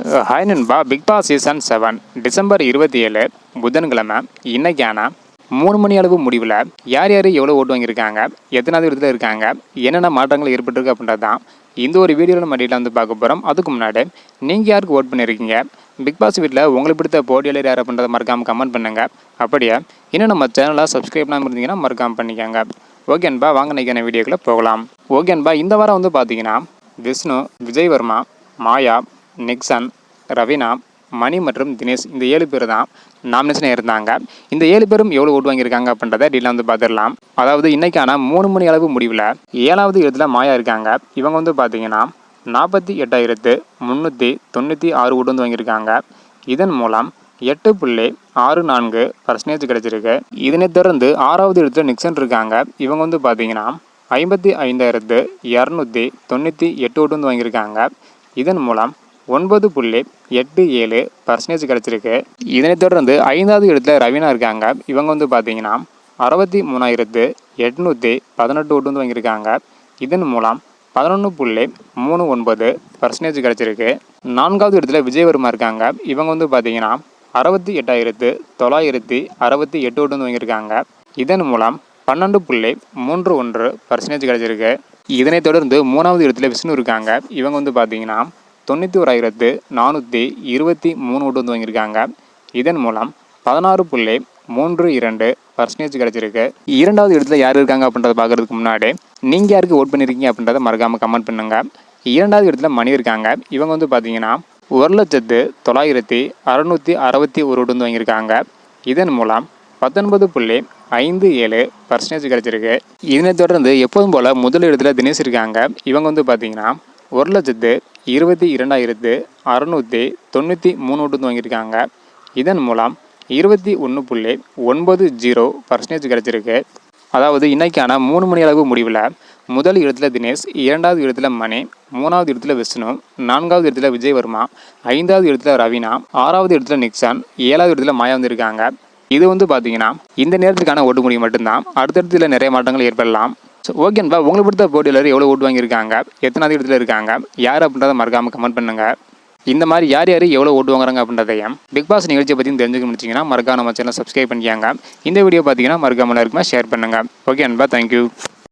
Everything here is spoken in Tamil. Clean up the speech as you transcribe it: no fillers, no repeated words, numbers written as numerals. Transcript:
ஹாய் நண்பா, பிக் பாஸ் சீசன் 7 டிசம்பர் 27 புதன்கிழமை இன்னைக்கான 3 மணி அளவு முடிவில் யார் யார் எவ்வளோ ஓட்டு வாங்கியிருக்காங்க, எத்தனாவது இடத்துல இருக்காங்க, என்னென்ன மாற்றங்கள் ஏற்பட்டிருக்கு அப்படின்றது தான் இந்த ஒரு வீடியோவில் நம்ம டீட்டெயில் பார்க்க போகிறோம். அதுக்கு முன்னாடி நீங்கள் யாருக்கு ஓட் பண்ணியிருக்கீங்க, பிக் பாஸ் வீட்டில் உங்களுக்கு பிடித்த போட்டியாளர் யார் அப்படின்றத மறக்காமல் கமெண்ட் பண்ணுங்கள். அப்படியே இன்னும் நம்ம சேனலை சப்ஸ்கிரைப் பண்ணாமல் இருந்தீங்கன்னா மறக்காமல் பண்ணிக்கோங்க. ஓகே அன்பா, வாங்க நினைக்கிற வீடியோக்குள்ளே போகலாம். ஓகே அன்பா, இந்த வாரம் பார்த்தீங்கன்னா விஷ்ணு, விஜய் வர்மா, மாயா, நிக்சன், ரவீனா, மணி மற்றும் தினேஷ் இந்த 7 பேர் தான் நாமினேஷன் இருந்தாங்க. இந்த 7 பேரும் எவ்வளோ ஓட்டு வாங்கியிருக்காங்க அப்படின்றத டீட்டெயில் பார்த்துடலாம். அதாவது இன்னைக்கான 3 மணி அளவு முடிவில் 7வது இடத்துல மாயா இருக்காங்க. இவங்க பார்த்தீங்கன்னா 48,396 ஓட்டு வாங்கியிருக்காங்க. இதன் மூலம் 8.64% கிடைச்சிருக்கு. இதனைத் தொடர்ந்து 6வது இடத்துல நிக்சன் இருக்காங்க. இவங்க பார்த்தீங்கன்னா 55,298 ஓட்டு வாங்கியிருக்காங்க. இதன் மூலம் 9.87% கிடைச்சிருக்கு. இதனைத் தொடர்ந்து 5வது இடத்துல ரவீனா இருக்காங்க. இவங்க பார்த்தீங்கன்னா 63,818 ஓட்டு வாங்கியிருக்காங்க. இதன் மூலம் 11.39% கிடைச்சிருக்கு. 4வது இடத்துல விஜய் வர்மா இருக்காங்க. இவங்க பார்த்தீங்கன்னா 68,968 ஓட்டு வாங்கியிருக்காங்க. இதன் மூலம் 12.31% கிடைச்சிருக்கு. இதனைத் தொடர்ந்து 3வது இடத்துல விஷ்ணு இருக்காங்க. இவங்க பார்த்தீங்கன்னா 91,423 ஓட்டு வாங்கியிருக்காங்க. இதன் மூலம் 16.32% கிடைச்சிருக்கு. 2வது இடத்துல யார் இருக்காங்க அப்படின்றத பார்க்கறதுக்கு முன்னாடி நீங்கள் யாருக்கு ஓட் பண்ணியிருக்கீங்க அப்படின்றத மறக்காமல் கமெண்ட் பண்ணுங்கள். 2வது இடத்துல மணி இருக்காங்க. இவங்க பார்த்தீங்கன்னா 1,09,661 ஓட்டு வாங்கியிருக்காங்க. இதன் மூலம் 19.57% கிடைச்சிருக்கு. இதனைத் தொடர்ந்து எப்போதும் போல் முதல் இடத்துல தினேஷ் இருக்காங்க. இவங்க பார்த்தீங்கன்னா 1,22,693 ஓட்டு வாங்கியிருக்காங்க. இதன் மூலம் 21.90% கிடைச்சிருக்கு. அதாவது இன்னைக்கான 3 மணி அளவு முடிவில் முதல் இடத்துல தினேஷ், 2வது இடத்துல மணி, 3வது இடத்துல விஷ்ணு, 4வது இடத்துல விஜய் வர்மா, 5வது இடத்துல ரவீனா, 6வது இடத்துல நிக்சன், 7வது இடத்துல மாயா இருக்காங்க. இது பார்த்தீங்கன்னா இந்த நேரத்துக்கான ஓட்டு முடிவு மட்டும்தான். அடுத்தடுத்துல நிறைய மாற்றங்கள் ஏற்படலாம். ஓகேன்பா, உங்களுக்கு பிடித்த போட்டியாளர் எவ்வளோ ஓட்டு வாங்கியிருக்காங்க, எத்தனாவது இடத்துல இருக்காங்க, யார் அப்படின்றத மறக்காமல் கமெண்ட் பண்ணுங்கள். இந்த மாதிரி யார் யார் எவ்வளோ ஓட்டு வாங்குறாங்க அப்படின்றதையும் பிக் பாஸ் நிகழ்ச்சியை பற்றி தெரிஞ்சுக்க முடிச்சிங்கன்னா மறக்காம நம்ம சேனல் சப்ஸ்கிரைப் பண்ணிக்காங்க. இந்த வீடியோ பார்த்தீங்கன்னா மறக்காமல் இருக்குமா ஷேர் பண்ணுங்கள். ஓகே அன்பா, தேங்க்யூ.